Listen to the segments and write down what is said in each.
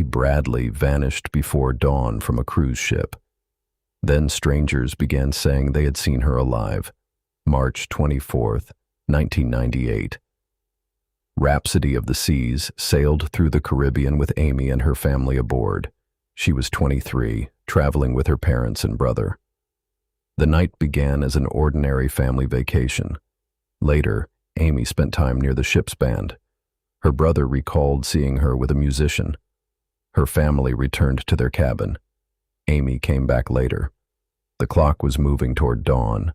Amy Bradley vanished before dawn from a cruise ship. Then strangers began saying they had seen her alive. March 24th, 1998. Rhapsody of the Seas sailed through the Caribbean with Amy and her family aboard. She was 23, traveling with her parents and brother. The night began as an ordinary family vacation. Later, Amy spent time near the ship's band. Her brother recalled seeing her with a musician. Her family returned to their cabin. Amy came back later. The clock was moving toward dawn.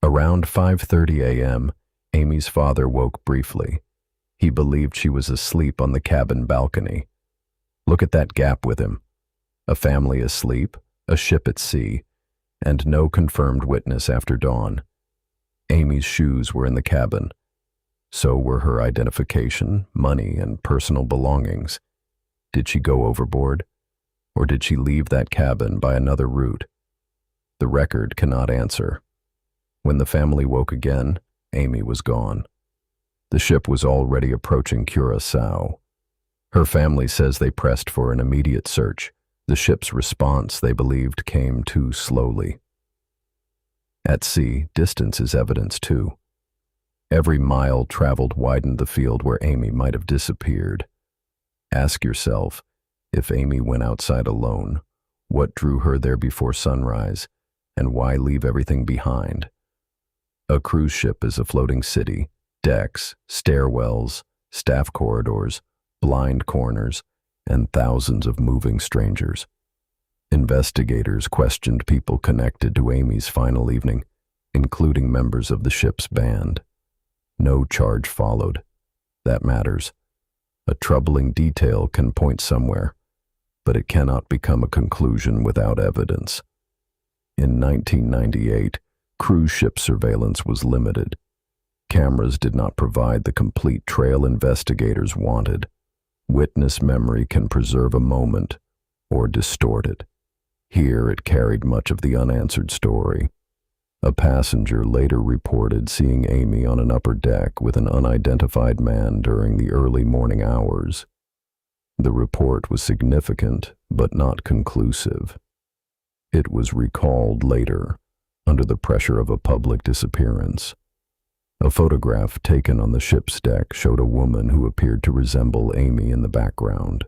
Around 5:30 a.m., Amy's father woke briefly. He believed she was asleep on the cabin balcony. Look at that gap with him. A family asleep, a ship at sea, and no confirmed witness after dawn. Amy's shoes were in the cabin. So were her identification, money, and personal belongings. Did she go overboard? Or did she leave that cabin by another route? The record cannot answer. When the family woke again, Amy was gone. The ship was already approaching Curaçao. Her family says they pressed for an immediate search. The ship's response, they believed, came too slowly. At sea, distance is evidence too. Every mile traveled widened the field where Amy might have disappeared. Ask yourself, if Amy went outside alone, what drew her there before sunrise, and why leave everything behind? A cruise ship is a floating city, decks, stairwells, staff corridors, blind corners, and thousands of moving strangers. Investigators questioned people connected to Amy's final evening, including members of the ship's band. No charge followed. That matters. A troubling detail can point somewhere, but it cannot become a conclusion without evidence. In 1998, cruise ship surveillance was limited. Cameras did not provide the complete trail investigators wanted. Witness memory can preserve a moment or distort it. Here it carried much of the unanswered story. A passenger later reported seeing Amy on an upper deck with an unidentified man during the early morning hours. The report was significant, but not conclusive. It was recalled later, under the pressure of a public disappearance. A photograph taken on the ship's deck showed a woman who appeared to resemble Amy in the background.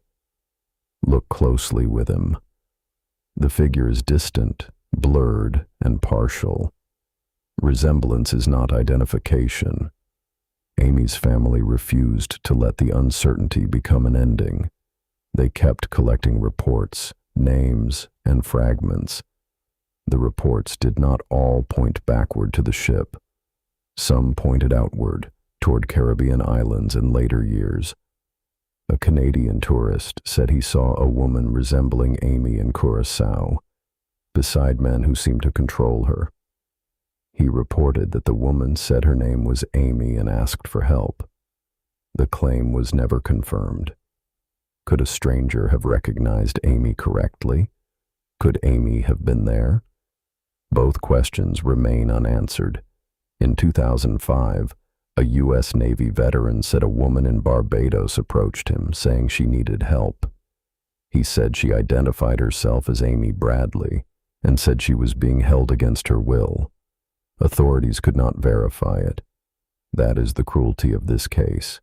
Look closely with him. The figure is distant, blurred, and partial. Resemblance is not identification. Amy's family refused to let the uncertainty become an ending. They kept collecting reports, names, and fragments. The reports did not all point backward to the ship. Some pointed outward, toward Caribbean islands in later years. A Canadian tourist said he saw a woman resembling Amy in Curaçao, beside men who seemed to control her. He reported that the woman said her name was Amy and asked for help. The claim was never confirmed. Could a stranger have recognized Amy correctly? Could Amy have been there? Both questions remain unanswered. In 2005, a U.S. Navy veteran said a woman in Barbados approached him, saying she needed help. He said she identified herself as Amy Bradley and said she was being held against her will. Authorities could not verify it. That is the cruelty of this case.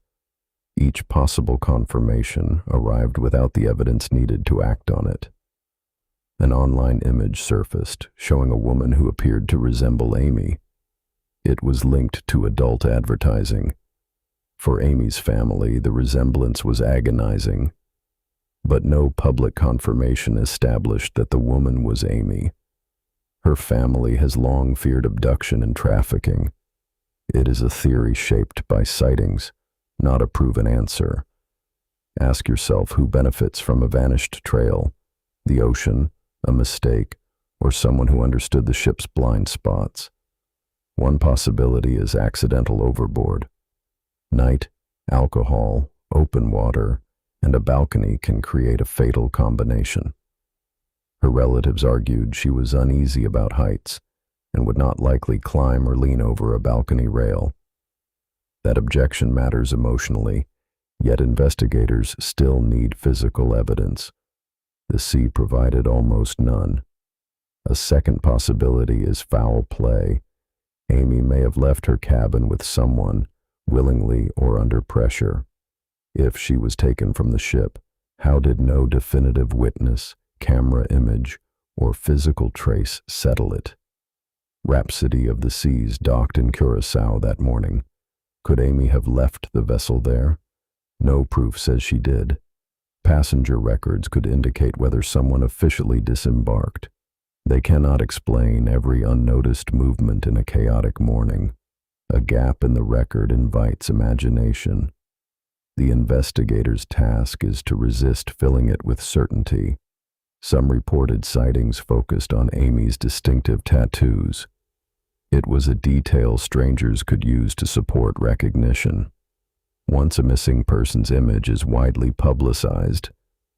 Each possible confirmation arrived without the evidence needed to act on it. An online image surfaced showing a woman who appeared to resemble Amy. It was linked to adult advertising. For Amy's family, the resemblance was agonizing, but no public confirmation established that the woman was Amy. Her family has long feared abduction and trafficking. It is a theory shaped by sightings, not a proven answer. Ask yourself who benefits from a vanished trail: the ocean, a mistake, or someone who understood the ship's blind spots. One possibility is accidental overboard. Night, alcohol, open water, and a balcony can create a fatal combination. Her relatives argued she was uneasy about heights and would not likely climb or lean over a balcony rail. That objection matters emotionally. Yet investigators still need physical evidence. The sea provided almost none. A second possibility is foul play. Amy may have left her cabin with someone, willingly or under pressure. If she was taken from the ship, how did no definitive witness, camera image, or physical trace settle it? Rhapsody of the Seas docked in Curacao that morning. Could Amy have left the vessel there? No proof says she did. Passenger records could indicate whether someone officially disembarked. They cannot explain every unnoticed movement in a chaotic morning. A gap in the record invites imagination. The investigator's task is to resist filling it with certainty. Some reported sightings focused on Amy's distinctive tattoos. It was a detail strangers could use to support recognition. Once a missing person's image is widely publicized,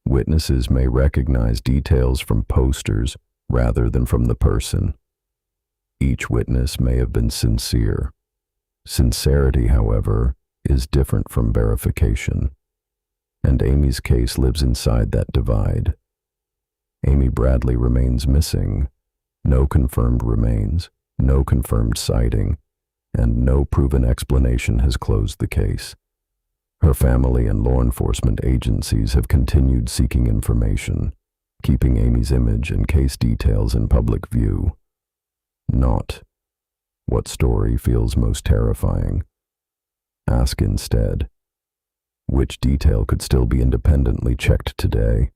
witnesses may recognize details from posters rather than from the person. Each witness may have been sincere. Sincerity, however, is different from verification, and Amy's case lives inside that divide. Amy Bradley remains missing. No confirmed remains, no confirmed sighting, and no proven explanation has closed the case. Her family and law enforcement agencies have continued seeking information, keeping Amy's image and case details in public view. Not what story feels most terrifying. Ask instead, which detail could still be independently checked today?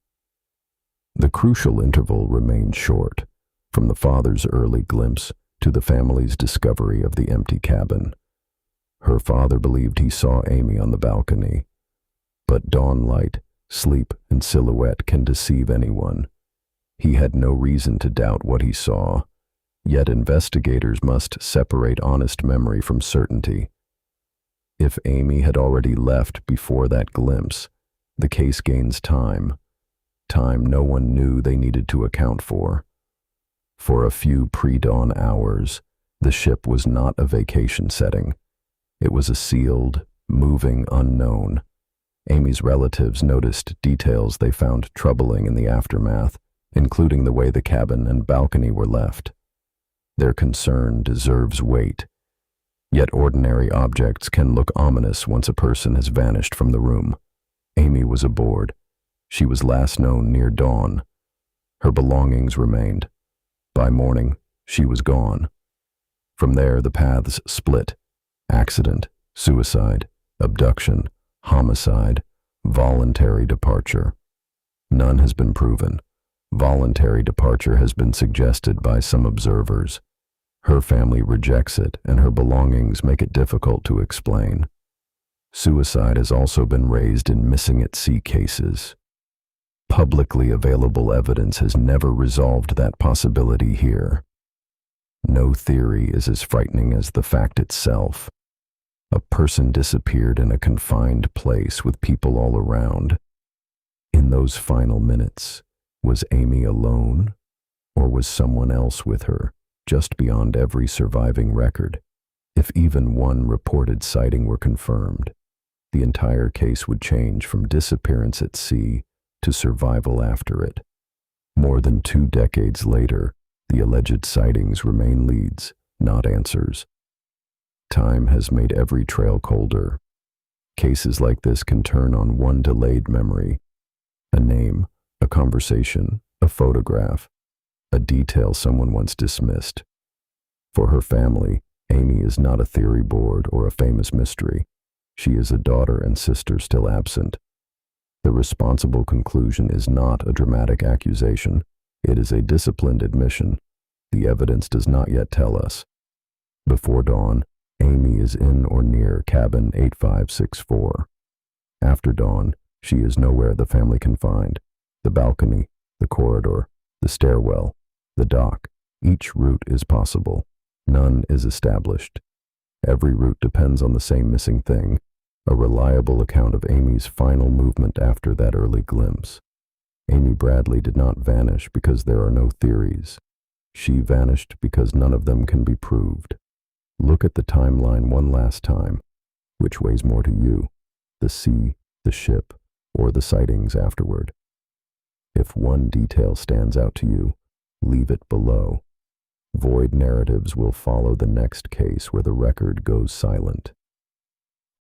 The crucial interval remained short, from the father's early glimpse to the family's discovery of the empty cabin. Her father believed he saw Amy on the balcony, but dawn light, sleep, and silhouette can deceive anyone. He had no reason to doubt what he saw, yet investigators must separate honest memory from certainty. If Amy had already left before that glimpse, the case gains time. Time no one knew they needed to account for. For a few pre-dawn hours, the ship was not a vacation setting. It was a sealed, moving unknown. Amy's relatives noticed details they found troubling in the aftermath, including the way the cabin and balcony were left. Their concern deserves weight. Yet ordinary objects can look ominous once a person has vanished from the room. Amy was aboard. She was last known near dawn. Her belongings remained. By morning, she was gone. From there, the paths split. Accident, suicide, abduction, homicide, voluntary departure. None has been proven. Voluntary departure has been suggested by some observers. Her family rejects it, and her belongings make it difficult to explain. Suicide has also been raised in missing at sea cases. Publicly available evidence has never resolved that possibility here. No theory is as frightening as the fact itself. A person disappeared in a confined place with people all around. In those final minutes, was Amy alone, or was someone else with her, just beyond every surviving record? If even one reported sighting were confirmed, the entire case would change from disappearance at sea to survival after it. More than 2 decades later, the alleged sightings remain leads, not answers. Time has made every trail colder. Cases like this can turn on one delayed memory: a name, a conversation, a photograph, a detail someone once dismissed. For her family, Amy is not a theory board or a famous mystery. She is a daughter and sister still absent. The responsible conclusion is not a dramatic accusation. It is a disciplined admission. The evidence does not yet tell us. Before dawn, Amy is in or near cabin 8564. After dawn, she is nowhere the family can find. The balcony, the corridor, the stairwell, the dock, each route is possible. None is established. Every route depends on the same missing thing: a reliable account of Amy's final movement after that early glimpse. Amy Bradley did not vanish because there are no theories. She vanished because none of them can be proved. Look at the timeline one last time. Which weighs more to you, the sea the ship, or the sightings afterward. If one detail stands out to you, leave it below. Void narratives will follow the next case where the record goes silent.